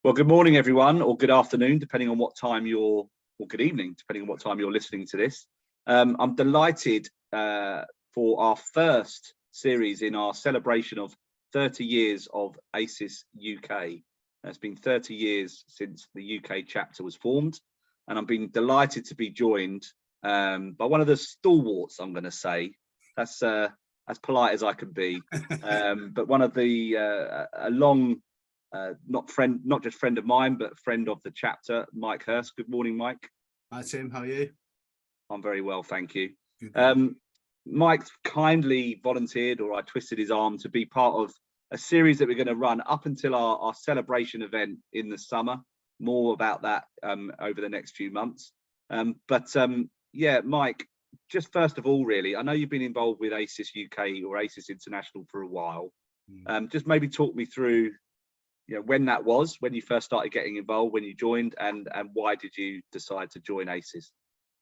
Well, good morning, everyone, or good afternoon, depending on what time or good evening, depending on what time you're listening to this. I'm delighted for our first series in our celebration of 30 years of ASIS UK. It's been 30 years since the UK chapter was formed, and I'm being delighted to be joined by one of the stalwarts, I'm going to say. That's as polite as I can be, but one of the a long not just friend of mine, but friend of the chapter, Mike Hurst. Good morning, Mike. Hi, Tim. How are you? I'm very well, thank you. Good. Mike kindly volunteered, or I twisted his arm, to be part of a series that we're going to run up until our celebration event in the summer. More about that over the next few months. Yeah, Mike, just first of all, really, I know you've been involved with ASIS UK or ASIS International for a while. Just maybe talk me through, when that was, when you first started getting involved, when you joined, and why did you decide to join ASIS?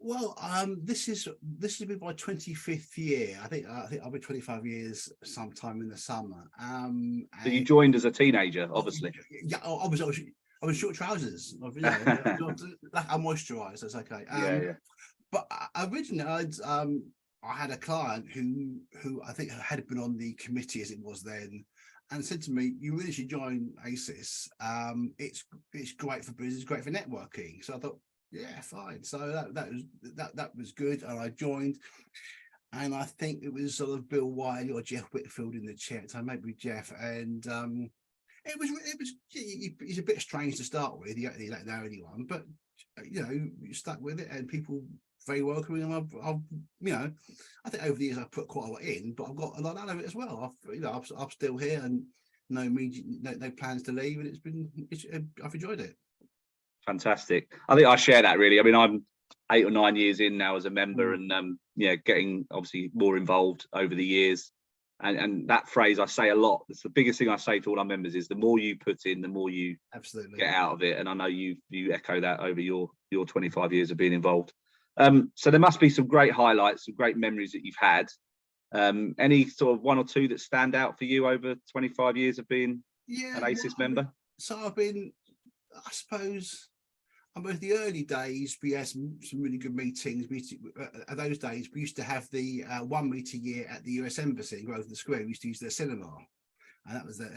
Well, this is been my 25th year. I think I'll be 25 years sometime in the summer. So you joined as a teenager, obviously. Yeah, I was short trousers. I moisturised. That's okay. Yeah. But originally, I had a client who I think had been on the committee as it was then, and said to me, "You really should join ASIS. It's great for business, great for networking." So I thought, yeah, fine. So that was good, and I joined. And I think it was sort of Bill Wiley or Jeff Whitfield in the chat. So maybe Jeff, and it was he's a bit strange to start with. You don't know anyone, but you stuck with it, and people very welcoming. And I've I think over the years I've put quite a lot in, but I've got a lot out of it as well. I'm still here, and no plans to leave, and I've enjoyed it. Fantastic. I think I share that, really. I mean, I'm 8 or 9 years in now as a member, and getting obviously more involved over the years. And that phrase I say a lot. It's the biggest thing I say to all our members is the more you put in, the more you absolutely get out of it. And I know you echo that over your 25 years of being involved. So there must be some great highlights, some great memories that you've had. Any sort of one or two that stand out for you over 25 years of being an ASIS member? So I've been, I suppose, the early days, we had some really good meetings. Those days, we used to have the 1 meeting a year at the US Embassy in Grosvenor Square. We used to use their cinema, and that was a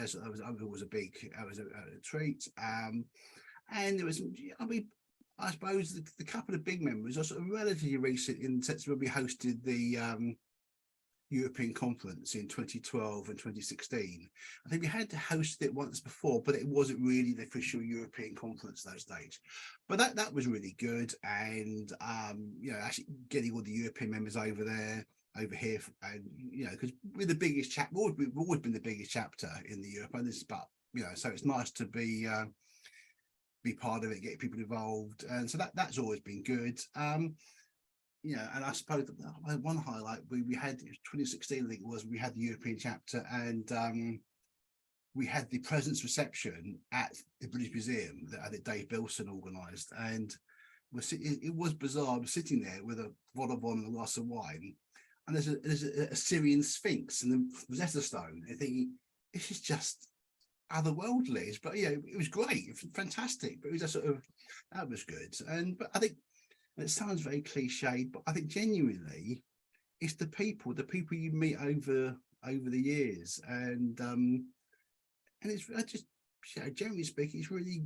treat. And there was, I suppose the couple of big memories are sort of relatively recent in the sense where we hosted the European conference in 2012 and 2016. I think we had hosted it once before, but it wasn't really the official European conference those days. But that was really good, and actually getting all the European members over here, and because we're the biggest chapter, we've always been the biggest chapter in the Europe, and so it's nice to be part of it, get people involved, and so that's always been good. And I suppose one highlight we had 2016, I think it was, we had the European chapter, and we had the presence reception at the British Museum that I think Dave Bilson organised, and it was bizarre. I'm sitting there with a vol au vent and a glass of wine, and there's a Syrian Sphinx and the Rosetta Stone. I think this is just otherworldly, but it was great, it was fantastic. But it was just that was good, but I think. And it sounds very cliched, but I think genuinely it's the people you meet over the years, and it's just generally speaking, it's really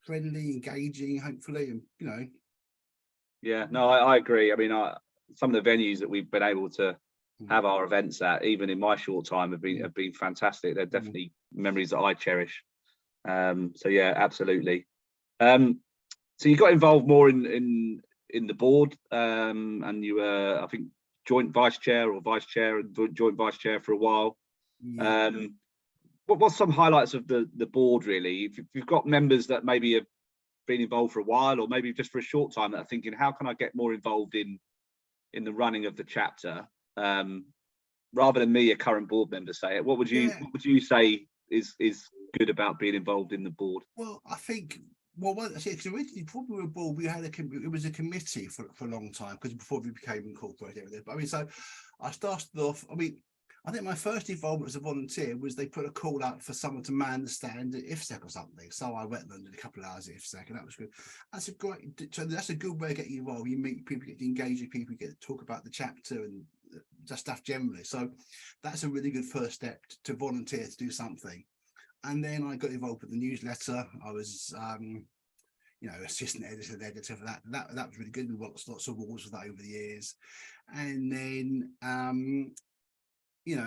friendly, engaging, hopefully, and Yeah, no, I agree. I mean, some of the venues that we've been able to have our events at, even in my short time, have been fantastic. They're definitely memories that I cherish. So yeah, absolutely. So you got involved more in the board, and you were, I think, joint vice chair and joint vice chair for a while. Yeah. What was some highlights of the board, really? If you've got members that maybe have been involved for a while, or maybe just for a short time, that are thinking, how can I get more involved in the running of the chapter, rather than me, a current board member, say it. What would you say is good about being involved in the board? Well, I think. Well, because originally, before we were board, it was a committee for a long time, because before we became incorporated. But I mean, so I started off. I mean, I think my first involvement as a volunteer was they put a call out for someone to man the stand at IFSEC or something. So I went and did a couple of hours at IFSEC, and that was good. That's a great. So that's a good way of getting involved. You meet people, get to engage with people, you get to talk about the chapter and just stuff generally. So that's a really good first step to volunteer to do something. And then I got involved with the newsletter. I was, assistant editor for that. That was really good. We won lots of awards for that over the years. And then,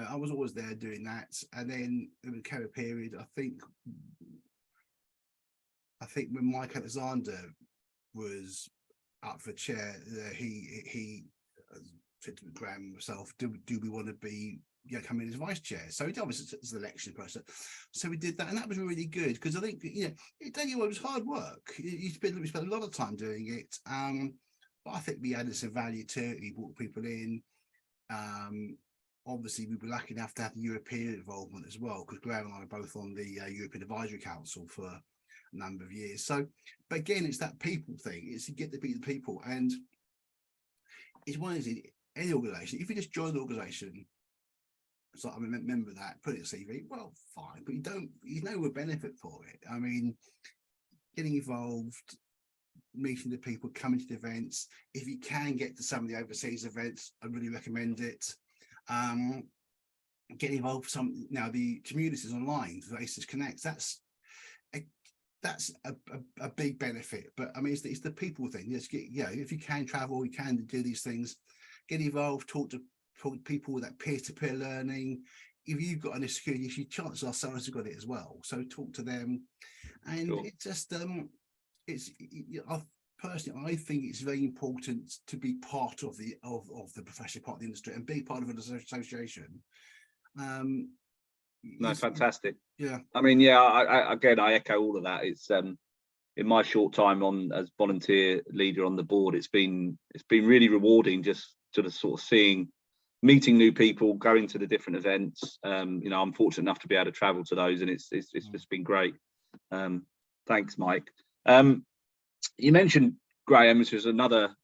I was always there doing that. And then there came a period, I think when Mike Alexander was up for chair, he said to Graham and myself, do we want to be come in as vice chair? So he obviously it's an election process. So we did that, and that was really good because I think it was hard work. We spent a lot of time doing it. But I think we added some value to it. We brought people in. Obviously, we were lucky enough to have the European involvement as well, because Graham and I are both on the European Advisory Council for a number of years. So, but again, it's that people thing. It's to get to be the people, and it's one of these, any organisation. If you just join the organisation, so I remember that, put it in CV, well, fine, but you know, a benefit for it. I mean, getting involved, meeting the people, coming to the events. If you can get to some of the overseas events, I really recommend it. Get involved with the communities online, the ASIS Connects. That's a big benefit. But I mean, it's the people thing. If you can travel, you can do these things. Get involved, talk to people with that peer-to-peer learning. If you've got an insecurity issue, chances are someone's got it as well. So talk to them, and sure. It's just I think it's very important to be part of the professional part of the industry and be part of an association. No, fantastic. Yeah. I mean, I echo all of that. It's in my short time as volunteer leader on the board, it's been really rewarding just sort of meeting new people, going to the different events. I'm fortunate enough to be able to travel to those, and it's just been great. Thanks, Mike. You mentioned Graham, which is another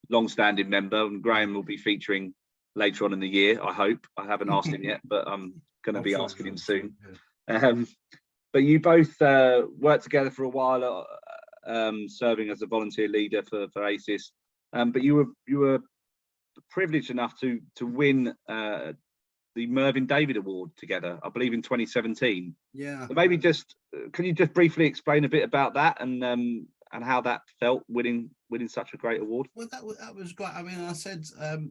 long-standing member, and Graham will be featuring later on in the year, I hope. I haven't asked him yet, but I'm going to be asking him soon. Yeah. But you both worked together for a while, serving as a volunteer leader for ASIS. But you were privileged enough to win the Mervyn David Award together, I believe in 2017. Yeah. So maybe can you just briefly explain a bit about that and how that felt, winning such a great award? Well, that was great. I mean, I said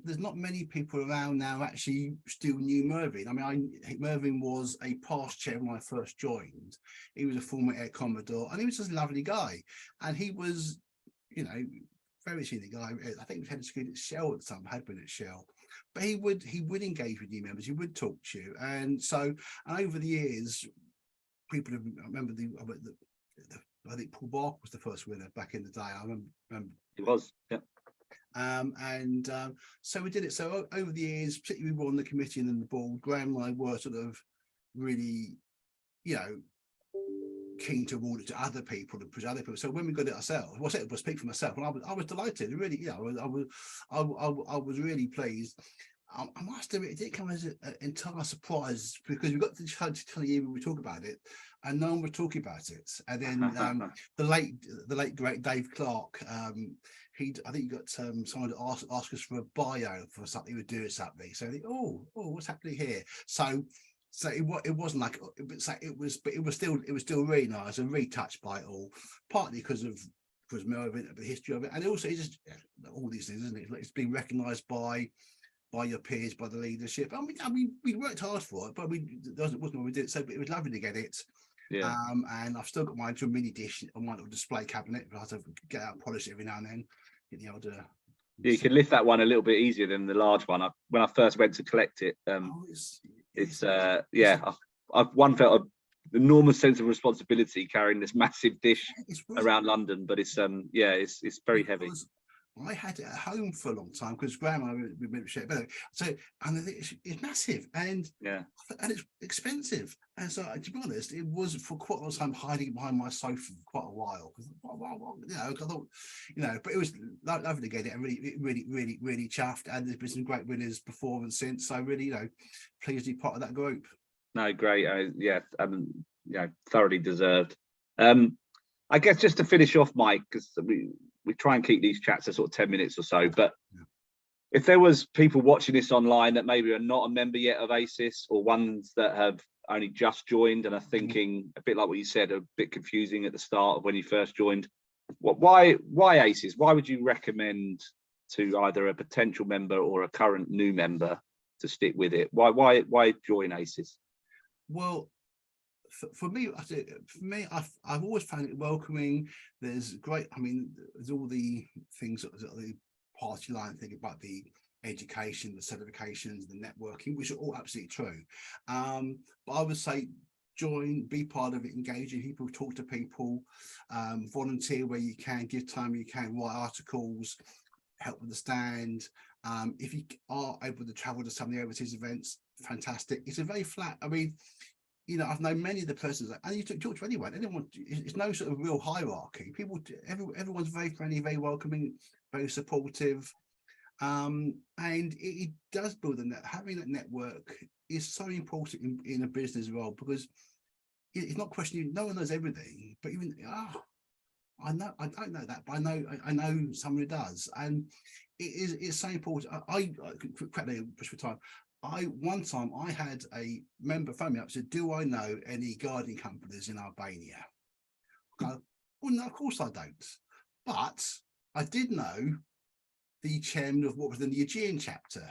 there's not many people around now actually still knew Mervyn. I mean, Mervyn was a past chair when I first joined. He was a former Air Commodore, and he was just a lovely guy. And he was, very senior guy. I think he was head of security at Shell at the time, had been at Shell. But he would engage with new members. He would talk to you, and over the years, people have. I remember I think Paul Barker was the first winner back in the day. I remember he was, yeah. So we did it. So over the years, particularly we were on the committee and then the board, Graham and I were sort of really, keen to award it to other people and push other people. So when we got it ourselves, I will speak for myself, and I was delighted. Really, I was really pleased. I must admit, it did come as an entire surprise because we got to tell you when we talk about it, and no one was talking about it. And then the late great Dave Clark, I think he got someone to ask us for a bio for something he would do or something. So I think, oh, what's happening here? So it wasn't like it was still really nice and really touched by it all, partly because Melvin, the history of it, and also it's just all these things, isn't it? It's being recognised by your peers, by the leadership. I mean, we worked hard for it, but it wasn't what we did. So it was lovely to get it. Yeah. And I've still got mine to a mini dish on my little display cabinet, but I have to get out and polish it every now and then. Get the old. Yeah, you can lift that one a little bit easier than the large one. When I first went to collect it, I've felt an enormous sense of responsibility carrying this massive dish around London, but it's very heavy. I had it at home for a long time because grandma would share. So, and it's massive and it's expensive. And so, to be honest, it was for quite a long time hiding behind my sofa for quite a while. You know, I thought, you know, but it was lovely to get it. And really chuffed. And there's been some great winners before and since. So, really, you know, pleased to be part of that group. No, great. Yeah, thoroughly deserved. I guess just to finish off, Mike, because we try and keep these chats at sort of 10 minutes or so, but if there was people watching this online that maybe are not a member yet of ASIS, or ones that have only just joined and are thinking a bit like what you said, a bit confusing at the start of when you first joined, why ASIS? Why would you recommend to either a potential member or a current new member to stick with it? Why join ASIS? Well, for me, I've always found it welcoming. There's great, I mean, there's all the things, the party line thing about the education, the certifications, the networking, which are all absolutely true. But I would say join, be part of it, engage in people, talk to people, volunteer where you can, give time where you can, write articles, help with the stand. If you are able to travel to some of the overseas events, fantastic. It's a very flat, I mean, you know, I've known many of the persons, and you talk to anyone, it's no sort of real hierarchy. Everyone's very friendly, very welcoming, very supportive. And it does build a net. Having that network is so important in a business role, because it's not questioning, no one knows everything, but even, I don't know that, but I know someone who does. And it's so important. I quickly push for time. One time I had a member phone me up and said, do I know any gardening companies in Albania? I go, well, no, of course I don't. But I did know the chairman of what was in the Aegean chapter.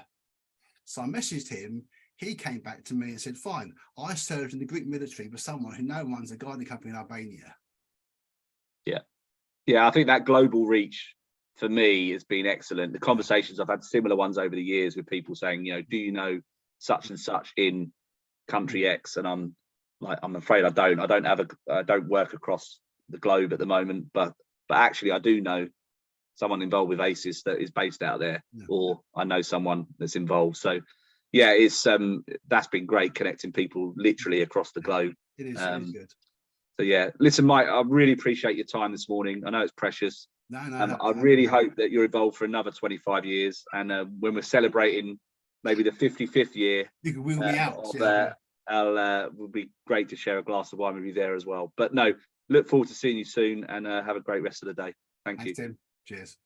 So I messaged him. He came back to me and said, fine, I served in the Greek military with someone who now runs a gardening company in Albania. Yeah, I think that global reach for me has been excellent. The conversations I've had, similar ones over the years, with people saying, you know, do you know such and such in country X? And I'm like, I'm afraid I don't. I don't work across the globe at the moment, but actually I do know someone involved with ASIS that is based out there, or I know someone that's involved. So yeah, it's that's been great, connecting people literally across the globe. It is good. So yeah, listen, Mike, I really appreciate your time this morning. I know it's precious. No, I really hope that you're involved for another 25 years. And when we're celebrating maybe the 55th year, we'll be out. It would be great to share a glass of wine with you there as well. But no, look forward to seeing you soon, and have a great rest of the day. Thanks, Tim. Cheers.